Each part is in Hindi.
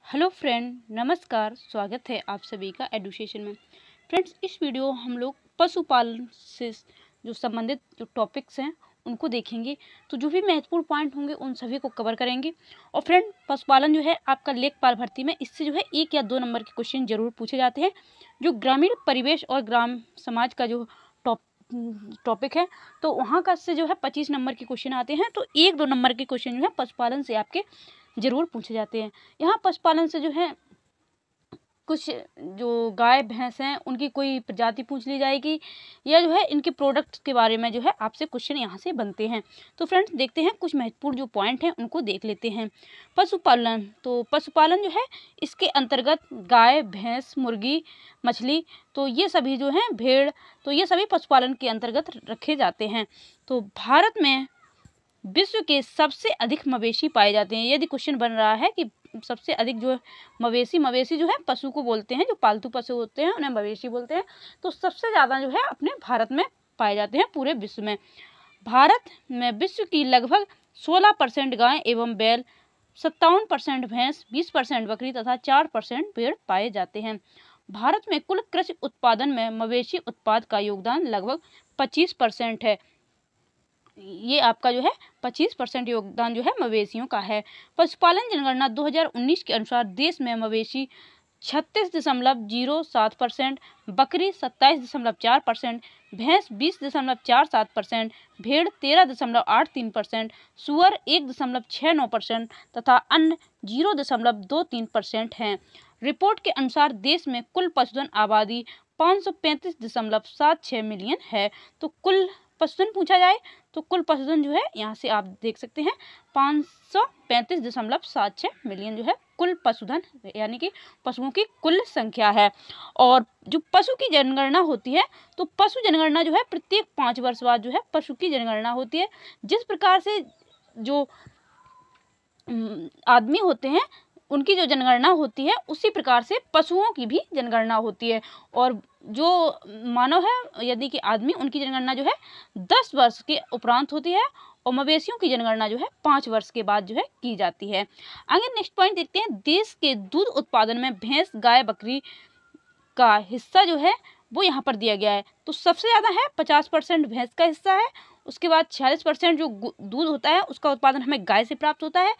हेलो फ्रेंड, नमस्कार। स्वागत है आप सभी का एडुकेशन में। फ्रेंड्स, इस वीडियो हम लोग पशुपालन से जो संबंधित जो टॉपिक्स हैं उनको देखेंगे। तो जो भी महत्वपूर्ण पॉइंट होंगे उन सभी को कवर करेंगे। और फ्रेंड, पशुपालन जो है आपका लेखपाल भर्ती में इससे जो है 1 या 2 नंबर के क्वेश्चन जरूर पूछे जाते हैं। जो ग्रामीण परिवेश और ग्राम समाज का जो टॉपिक है तो वहाँ का से जो है 25 नंबर के क्वेश्चन आते हैं। तो 1-2 नंबर के क्वेश्चन जो है पशुपालन से आपके जरूर पूछे जाते हैं। यहाँ पशुपालन से जो है कुछ जो गाय भैंस हैं उनकी कोई प्रजाति पूछ ली जाएगी या जो है इनके प्रोडक्ट्स के बारे में जो है आपसे क्वेश्चन यहाँ से बनते हैं। तो फ्रेंड्स, देखते हैं कुछ महत्वपूर्ण जो पॉइंट हैं उनको देख लेते हैं। पशुपालन, तो पशुपालन जो है इसके अंतर्गत गाय भैंस मुर्गी मछली तो ये सभी जो हैं भेड़, तो ये सभी पशुपालन के अंतर्गत रखे जाते हैं। तो भारत में विश्व के सबसे अधिक मवेशी पाए जाते हैं। यदि क्वेश्चन बन रहा है कि सबसे अधिक जो मवेशी जो है पशु को बोलते हैं, जो पालतू पशु होते हैं उन्हें मवेशी बोलते हैं। तो सबसे ज़्यादा जो है अपने भारत में पाए जाते हैं पूरे विश्व में। भारत में विश्व की लगभग 16% गाय एवं बैल, 57% भैंस, 20% बकरी तथा 4% भेड़ पाए जाते हैं। भारत में कुल कृषि उत्पादन में मवेशी उत्पाद का योगदान लगभग 25% है। ये आपका जो है 25% योगदान जो है मवेशियों का है। पशुपालन जनगणना 2019 के अनुसार देश में मवेशी 36.07%, बकरी 27.4%, भैंस 20.47%, भेड़ 13.83%, सुअर 1.69% तथा अन्य 0.23% हैं। रिपोर्ट के अनुसार देश में कुल पशुधन आबादी 535.76 मिलियन है। तो कुल पशुधन पूछा जाए तो कुल पशुधन जो है यहाँ से आप देख सकते हैं 535.76 मिलियन जो है कुल पशुधन, यानी कि पशुओं की कुल संख्या है। और जो पशु की जनगणना होती है तो पशु जनगणना जो है प्रत्येक 5 वर्ष बाद जो है पशु की जनगणना होती है। जिस प्रकार से जो आदमी होते हैं उनकी जो जनगणना होती है उसी प्रकार से पशुओं की भी जनगणना होती है। और जो मानव है यदि कि आदमी, उनकी जनगणना जो है 10 वर्ष के उपरांत होती है और मवेशियों की जनगणना जो है 5 वर्ष के बाद जो है की जाती है। आगे नेक्स्ट पॉइंट देखते हैं। देश के दूध उत्पादन में भैंस गाय बकरी का हिस्सा जो है वो यहाँ पर दिया गया है। तो सबसे ज़्यादा है 50% भैंस का हिस्सा है। उसके बाद 46% जो दूध होता है उसका उत्पादन हमें गाय से प्राप्त होता है।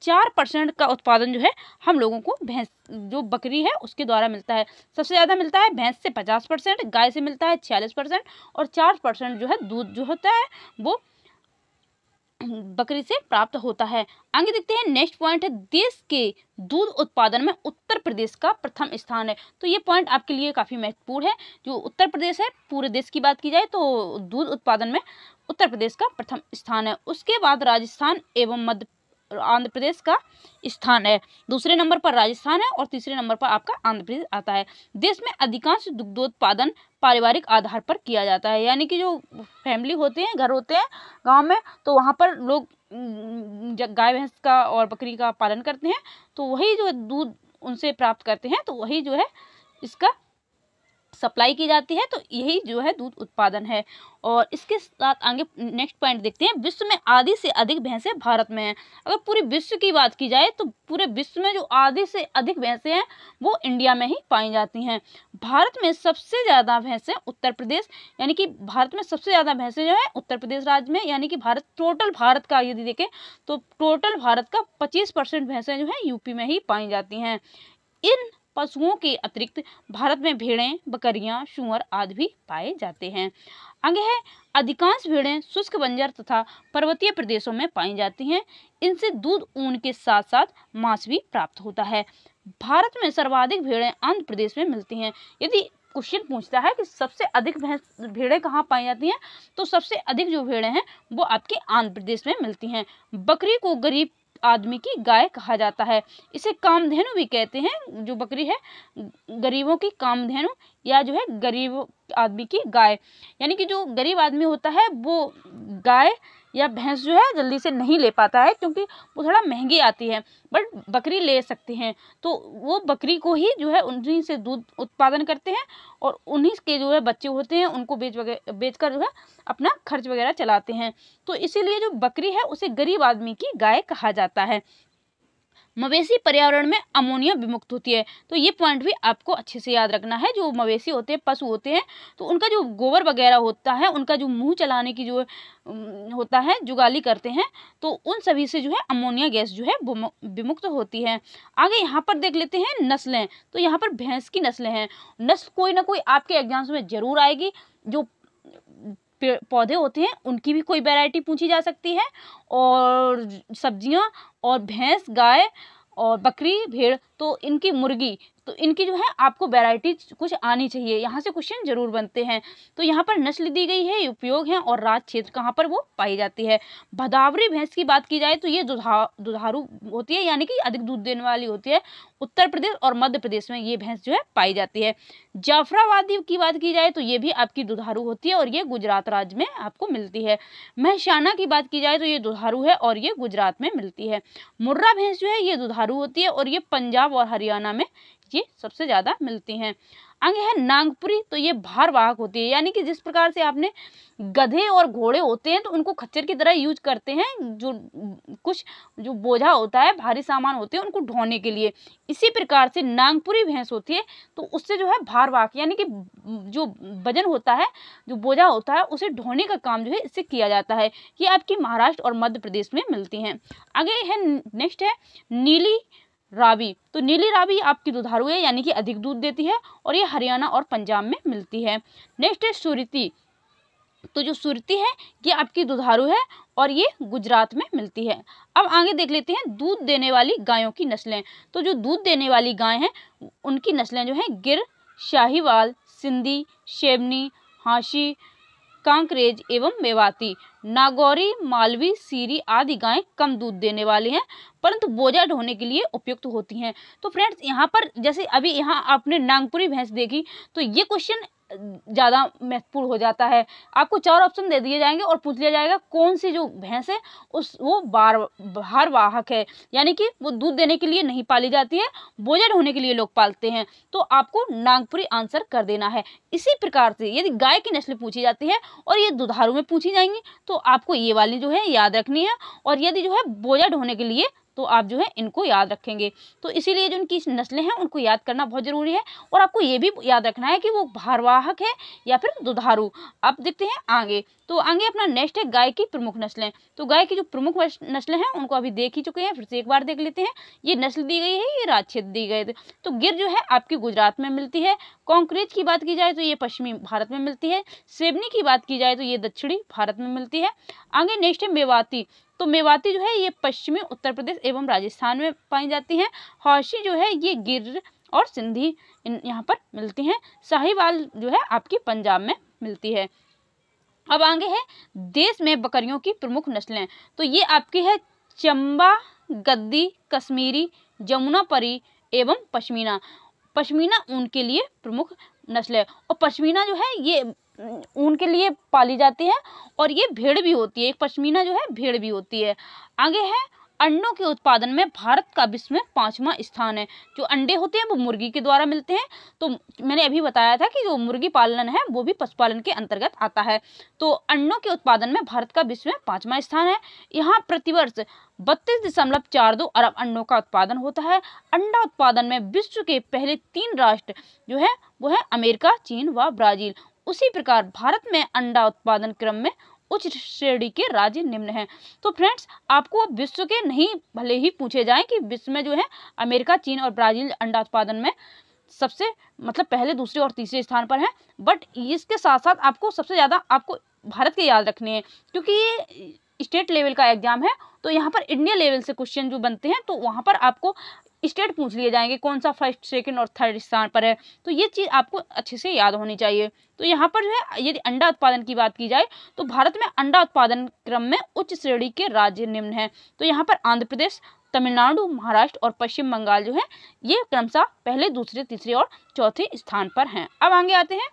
4% का उत्पादन जो है हम लोगों को भैंस जो बकरी है उसके द्वारा मिलता है। सबसे ज़्यादा मिलता है भैंस से 50%, गाय से मिलता है 46% और 4% जो है दूध जो होता है वो बकरी से प्राप्त होता है। आगे देखते हैं नेक्स्ट पॉइंट है, देश के दूध उत्पादन में उत्तर प्रदेश का प्रथम स्थान है। तो ये पॉइंट आपके लिए काफ़ी महत्वपूर्ण है। जो उत्तर प्रदेश है, पूरे देश की बात की जाए तो दूध उत्पादन में उत्तर प्रदेश का प्रथम स्थान है। उसके बाद राजस्थान एवं आंध्र प्रदेश का स्थान है। दूसरे नंबर पर राजस्थान है और तीसरे नंबर पर आपका आंध्र प्रदेश आता है। देश में अधिकांश दुग्धोत्पादन पारिवारिक आधार पर किया जाता है, यानी कि जो फैमिली होते हैं, घर होते हैं गांव में, तो वहां पर लोग गाय भैंस का और बकरी का पालन करते हैं। तो वही जो दूध उनसे प्राप्त करते हैं तो वही जो है इसका सप्लाई की जाती है। तो यही जो है दूध उत्पादन है। और इसके साथ आगे नेक्स्ट पॉइंट देखते हैं। विश्व में आधी से अधिक भैंसें भारत में हैं। अगर पूरे विश्व की बात की जाए तो पूरे विश्व में जो आधी से अधिक भैंसें हैं वो इंडिया में ही पाई जाती हैं। भारत में सबसे ज़्यादा भैंसें उत्तर प्रदेश, यानी कि भारत में सबसे ज़्यादा भैंसें जो है उत्तर प्रदेश राज्य में, यानी कि टोटल भारत का यदि देखें तो टोटल भारत का 25% भैंसें जो है यूपी में ही पाई जाती हैं। इन पशुओं के अतिरिक्त भारत में भेड़ें, बकरियां, सूअर आदि भी पाए जाते हैं। आगे है, अधिकांश भेड़ें शुष्क बंजर तथा पर्वतीय प्रदेशों में पाई जाती हैं। इनसे दूध, ऊन के साथ साथ मांस भी प्राप्त होता है। भारत में सर्वाधिक भेड़ें आंध्र प्रदेश में मिलती हैं। यदि क्वेश्चन पूछता है कि सबसे अधिक भेड़ें कहाँ पाई जाती हैं तो सबसे अधिक जो भेड़ें हैं वो आपके आंध्र प्रदेश में मिलती हैं। बकरी को गरीब आदमी की गाय कहा जाता है। इसे कामधेनु भी कहते हैं। जो बकरी है गरीबों की कामधेनु या जो है गरीब आदमी की गाय, यानी कि जो गरीब आदमी होता है वो गाय या भैंस जो है जल्दी से नहीं ले पाता है क्योंकि वो थोड़ा महंगी आती है, बट बकरी ले सकते हैं। तो वो बकरी को ही जो है उन्हीं से दूध उत्पादन करते हैं और उन्हीं के जो है बच्चे होते हैं उनको बेचकर जो है अपना खर्च वगैरह चलाते हैं। तो इसीलिए जो बकरी है उसे गरीब आदमी की गाय कहा जाता है। मवेशी पर्यावरण में अमोनिया विमुक्त होती है। तो ये पॉइंट भी आपको अच्छे से याद रखना है। जो मवेशी होते हैं, पशु होते हैं, तो उनका जो गोबर वगैरह होता है, उनका जो मुंह चलाने की जो होता है, जुगाली करते हैं, तो उन सभी से जो है अमोनिया गैस जो है विमुक्त होती है। आगे यहाँ पर देख लेते हैं नस्लें। तो यहाँ पर भैंस की नस्लें हैं। नस्ल कोई ना कोई आपके एग्जाम्स में जरूर आएगी। जो पौधे होते हैं उनकी भी कोई वैरायटी पूछी जा सकती है, और सब्जियां, और भैंस, गाय और बकरी, भेड़, तो इनकी मुर्गी, तो इनकी जो है आपको वैरायटी कुछ आनी चाहिए। यहाँ से क्वेश्चन जरूर बनते हैं। तो यहाँ पर नस्ल दी गई है, उपयोग है, और राज्य क्षेत्र कहाँ पर वो पाई जाती है। भदावरी भैंस की बात की जाए तो ये दुधारू होती है, यानी कि अधिक दूध देने वाली होती है। उत्तर प्रदेश और मध्य प्रदेश में ये भैंस जो है पाई जाती है। जाफराबादी की बात की जाए तो ये भी आपकी दुधारू होती है, और ये गुजरात राज्य में आपको मिलती है। महसाना की बात की जाए तो ये दुधारू है, और ये गुजरात में मिलती है। मुर्रा भैंस जो है ये दुधारू होती है, और ये पंजाब और हरियाणा में ये सबसे ज्यादा मिलती हैं। आगे है नागपुरी। तो ये भारवाहक होती है, यानी कि जिस प्रकार से आपने गधे और घोड़े होते हैं तो उनको खच्चर की तरह यूज करते हैं, जो कुछ जो बोझा होता है, भारी सामान होते हैं, उनको ढोने के लिए, इसी प्रकार से नागपुरी भैंस होती है। तो उससे जो है भारवाहक, यानी कि जो वजन होता है, जो बोझा होता है, उसे ढोने का काम जो है इससे किया जाता है। ये आपकी महाराष्ट्र और मध्य प्रदेश में मिलती हैं। आगे है नेक्स्ट है नीली रावी। तो नीली रावी आपकी दुधारू है, यानी कि अधिक दूध देती है, और ये हरियाणा और पंजाब में मिलती है। नेक्स्ट है सुरती। तो जो सुरती है ये आपकी दुधारू है, और ये गुजरात में मिलती है। अब आगे देख लेते हैं दूध देने वाली गायों की नस्लें। तो जो दूध देने वाली गाय हैं उनकी नस्लें जो हैं गिर, शाहीवाल, सिंधी, शेबनी, हांसी, कांकरेज एवं मेवाती। नागौरी, मालवी, सीरी आदि गायें कम दूध देने वाली हैं, परंतु बोझा ढोने के लिए उपयुक्त होती हैं। तो फ्रेंड्स यहाँ पर जैसे अभी यहाँ आपने नागपुरी भैंस देखी, तो ये क्वेश्चन ज़्यादा महत्वपूर्ण हो जाता है। आपको 4 ऑप्शन दे दिए जाएंगे और पूछ लिया जाएगा कौन सी जो भैंस है वो भारवाहक है, यानी कि वो दूध देने के लिए नहीं पाली जाती है, बोझा ढोने के लिए लोग पालते हैं। तो आपको नागपुरी आंसर कर देना है। इसी प्रकार से यदि गाय की नस्ल पूछी जाती है और ये दुधारू में पूछी जाएंगी तो आपको ये वाली जो है याद रखनी है, और यदि जो है बोझा ढोने के लिए तो आप जो है इनको याद रखेंगे। तो इसीलिए जो इनकी नस्लें हैं उनको याद करना बहुत जरूरी है, और आपको ये भी याद रखना है कि वो भारवाहक है या फिर दुधारू। अब देखते हैं आगे। तो आगे अपना नेक्स्ट है गाय की प्रमुख नस्लें। तो गाय की जो प्रमुख नस्लें हैं उनको अभी देख ही चुके हैं, फिर से एक बार देख लेते हैं। ये नस्ल दी गई है, ये राज्य क्षेत्र दी गए थे। तो गिर जो है आपकी गुजरात में मिलती है। कांकरेज की बात की जाए तो ये पश्चिमी भारत में मिलती है। सेबनी की बात की जाए तो ये दक्षिणी भारत में मिलती है। आगे नेक्स्ट है मेवाती। तो मेवाती जो है ये पश्चिमी उत्तर प्रदेश एवं राजस्थान में पाई जाती हैं। हौसी जो है ये गिर और सिंधी यहाँ पर मिलती हैं। साहिवाल जो है आपकी पंजाब में मिलती है। अब आगे है देश में बकरियों की प्रमुख नस्लें। तो ये आपकी है चंबा, गद्दी, कश्मीरी, जमुनापरी एवं पश्मीना। पश्मीना ऊन के लिए प्रमुख नस्ल है, और पश्मीना जो है ये ऊन के लिए पाली जाती है, और ये भेड़ भी होती है। एक पश्मीना जो है भेड़ भी होती है। आगे है अंडों के उत्पादन में भारत का विश्व में 5वां स्थान है। जो अंडे होते हैं वो मुर्गी के द्वारा मिलते हैं। तो मैंने अभी बताया था कि जो मुर्गी पालन है वो भी पशुपालन के अंतर्गत आता है। तो अंडों के उत्पादन में भारत का विश्व में 5वां स्थान है। यहाँ प्रतिवर्ष 32.42 अरब अंडों का उत्पादन होता है। अंडा उत्पादन में विश्व के पहले 3 राष्ट्र जो है वो है अमेरिका, चीन व ब्राजील। उसी प्रकार भारत में अंडा उत्पादन क्रम में उच्च श्रेणी के राज्य निम्न हैं। तो फ्रेंड्स आपको विश्व के नहीं भले ही पूछे जाएं कि विश्व में जो है अमेरिका, चीन और ब्राजील अंडा उत्पादन में सबसे मतलब पहले, दूसरे और तीसरे स्थान पर हैं, बट इसके साथ साथ आपको सबसे ज़्यादा आपको भारत के याद रखने हैं, क्योंकि ये स्टेट लेवल का एग्जाम है। तो यहाँ पर इंडिया लेवल से क्वेश्चन जो बनते हैं तो वहाँ पर आपको स्टेट पूछ लिए जाएंगे कौन सा फर्स्ट, सेकंड और थर्ड स्थान पर है। तो ये चीज़ आपको अच्छे से याद होनी चाहिए। तो यहाँ पर जो है यदि अंडा उत्पादन की बात की जाए तो भारत में अंडा उत्पादन क्रम में उच्च श्रेणी के राज्य निम्न हैं। तो यहाँ पर आंध्र प्रदेश, तमिलनाडु, महाराष्ट्र और पश्चिम बंगाल जो है ये क्रमशः पहले, दूसरे, तीसरे और चौथे स्थान पर हैं। अब आगे आते हैं।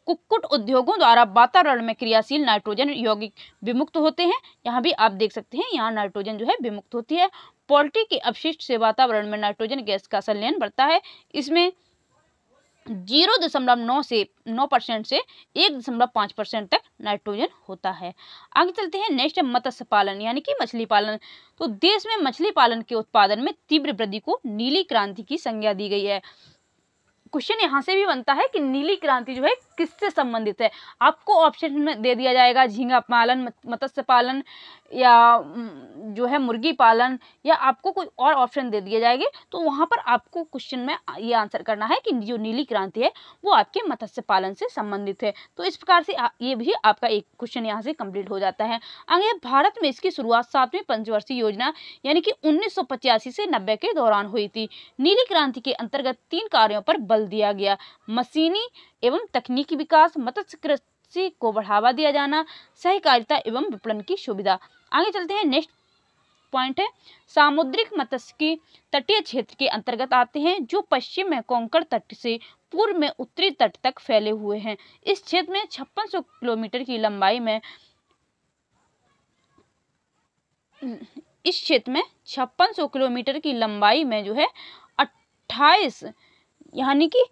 कुक्कुट उद्योगों द्वारा वातावरण में क्रियाशील नाइट्रोजन यौगिक विमुक्त होते हैं। यहाँ भी आप देख सकते हैं, यहाँ नाइट्रोजन जो है विमुक्त होती है। पोल्ट्री के अपशिष्ट से वातावरण में नाइट्रोजन गैस का संलयन बढ़ता है। इसमें 0.9 से 9% से 1.5% तक नाइट्रोजन होता है। आगे चलते हैं, नेक्स्ट है मत्स्य पालन यानी कि मछली पालन। तो देश में मछली पालन के उत्पादन में तीव्र वृद्धि को नीली क्रांति की संज्ञा दी गई है। क्वेश्चन यहाँ से भी बनता है कि नीली क्रांति जो है किससे संबंधित है। आपको ऑप्शन में दे दिया जाएगा झींगा पालन, मत्स्य पालन, या जो है मुर्गी पालन, या आपको कोई और ऑप्शन दे दिए जाएंगे। तो वहाँ पर आपको क्वेश्चन में ये आंसर करना है कि जो नीली क्रांति है वो आपके मत्स्य पालन से संबंधित है। तो इस प्रकार से ये भी आपका एक क्वेश्चन यहाँ से कंप्लीट हो जाता है। आगे, भारत में इसकी शुरुआत 7वीं पंचवर्षीय योजना यानी कि 1985 से 90 के दौरान हुई थी। नीली क्रांति के अंतर्गत 3 कार्यों पर बल दिया गया: मशीनी एवं तकनीकी विकास, मत्स्य कृषि को बढ़ावा दिया जाना, सहकारिता एवं विपणन की सुविधा। आगे चलते हैं, नेक्स्ट पॉइंट है सामुद्रिक मत्स्यिकी तटीय क्षेत्र के अंतर्गत आते हैं जो पश्चिम में कोंकण तट से पूर्व में उत्तरी तट तक फैले हुए हैं। इस क्षेत्र में 5600 किलोमीटर की लंबाई में जो है 28 यानी कि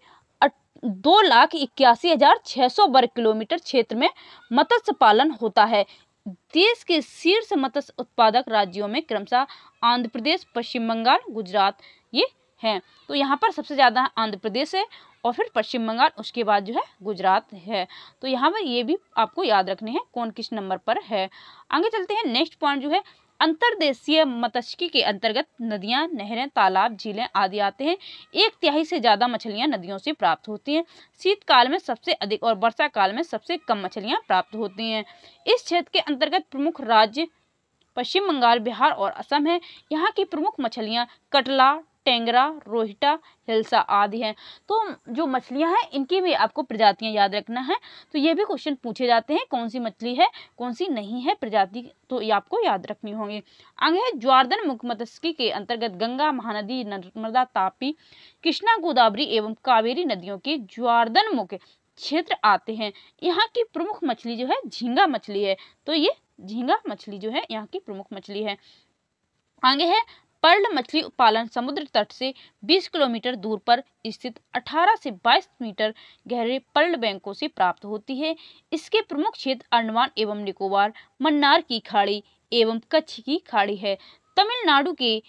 2,81,600 वर्ग किलोमीटर क्षेत्र में मत्स्य पालन होता है। देश के शीर्ष मत्स्य उत्पादक राज्यों में क्रमशः आंध्र प्रदेश, पश्चिम बंगाल, गुजरात ये हैं। तो यहाँ पर सबसे ज़्यादा आंध्र प्रदेश है और फिर पश्चिम बंगाल, उसके बाद जो है गुजरात है। तो यहाँ पर ये भी आपको याद रखने हैं कौन किस नंबर पर है। आगे चलते हैं, नेक्स्ट पॉइंट जो है अंतर्देशीय मत्स्यिकी के अंतर्गत नदियां, नहरें, तालाब, झीलें आदि आते हैं। 1/3 से ज़्यादा मछलियां नदियों से प्राप्त होती हैं। शीतकाल में सबसे अधिक और वर्षा काल में सबसे कम मछलियां प्राप्त होती हैं। इस क्षेत्र के अंतर्गत प्रमुख राज्य पश्चिम बंगाल, बिहार और असम है। यहाँ की प्रमुख मछलियाँ कटला, टेंगरा, रोहिटा, हिल्सा आदि हैं। तो जो मछलियां हैं इनकी भी आपको प्रजातियां याद रखना है। तो ये भी क्वेश्चन पूछे जाते हैं कौन सी मछली है कौन सी नहीं है प्रजाति, तो ये आपको याद रखनी होंगी। आगे है ज्वारधन मुख्य मत्स्यिकी के अंतर्गत गंगा, महानदी, नर्मदा, तापी, कृष्णा, गोदावरी एवं कावेरी नदियों के ज्वारधन मुख्य क्षेत्र आते हैं। यहाँ की प्रमुख मछली जो है झींगा मछली है। तो ये झींगा मछली जो है यहाँ की प्रमुख मछली है। आगे है पर्ल मछली पालन समुद्र तट से 20 किलोमीटर दूर पर स्थित 18 से 22 मीटर गहरे पर्ल बैंकों से प्राप्त होती है। इसके प्रमुख क्षेत्र अंडमान एवं निकोबार, मन्नार की खाड़ी एवं कच्छ की खाड़ी है। तमिलनाडु के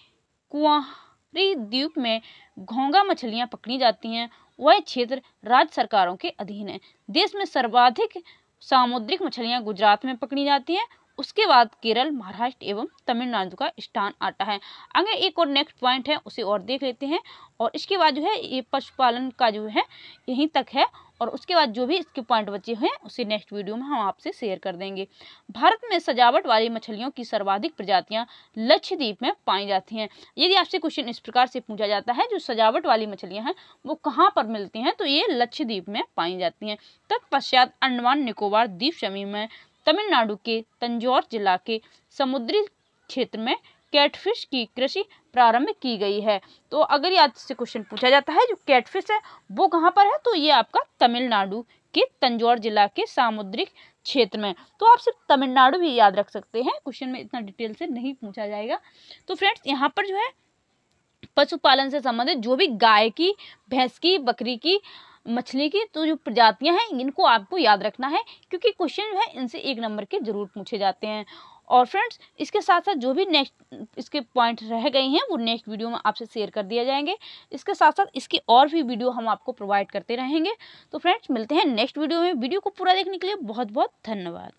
कुंवारी द्वीप में घोंगा मछलियां पकड़ी जाती हैं। वह क्षेत्र राज्य सरकारों के अधीन है। देश में सर्वाधिक सामुद्रिक मछलियां गुजरात में पकड़ी जाती हैं, उसके बाद केरल, महाराष्ट्र एवं तमिलनाडु का स्थान आता है। आगे एक और नेक्स्ट पॉइंट है उसे और देख लेते हैं, और इसके बाद जो है ये पशुपालन का जो है यहीं तक है, और उसके बाद जो भी इसके पॉइंट बचे हैं उसे नेक्स्ट वीडियो में हम आपसे शेयर कर देंगे। भारत में सजावट वाली मछलियों की सर्वाधिक प्रजातियां लक्षद्वीप में पाई जाती हैं। यदि आपसे क्वेश्चन इस प्रकार से पूछा जाता है जो सजावट वाली मछलियां हैं वो कहाँ पर मिलती हैं, तो ये लक्षद्वीप में पाई जाती हैं। तत्पश्चात अंडमान निकोबार द्वीप समूह में, तमिलनाडु के तंजौर जिला के समुद्री क्षेत्र में कैटफिश की कृषि प्रारंभ की गई है। तो अगर याद से क्वेश्चन पूछा जाता है जो कैटफिश है वो कहाँ पर है, तो ये आपका तमिलनाडु के तंजौर जिला के सामुद्रिक क्षेत्र में। तो आप सिर्फ तमिलनाडु भी याद रख सकते हैं, क्वेश्चन में इतना डिटेल से नहीं पूछा जाएगा। तो फ्रेंड्स यहाँ पर जो है पशुपालन से संबंधित जो भी गाय की, भैंस की, बकरी की, मछली की तो जो प्रजातियां हैं इनको आपको याद रखना है, क्योंकि क्वेश्चन जो है इनसे 1 नंबर के जरूर पूछे जाते हैं। और फ्रेंड्स इसके साथ साथ जो भी नेक्स्ट इसके पॉइंट रह गए हैं वो नेक्स्ट वीडियो में आपसे शेयर कर दिया जाएंगे। इसके साथ साथ इसकी और भी वीडियो हम आपको प्रोवाइड करते रहेंगे। तो फ्रेंड्स मिलते हैं नेक्स्ट वीडियो में। वीडियो को पूरा देखने के लिए बहुत बहुत धन्यवाद।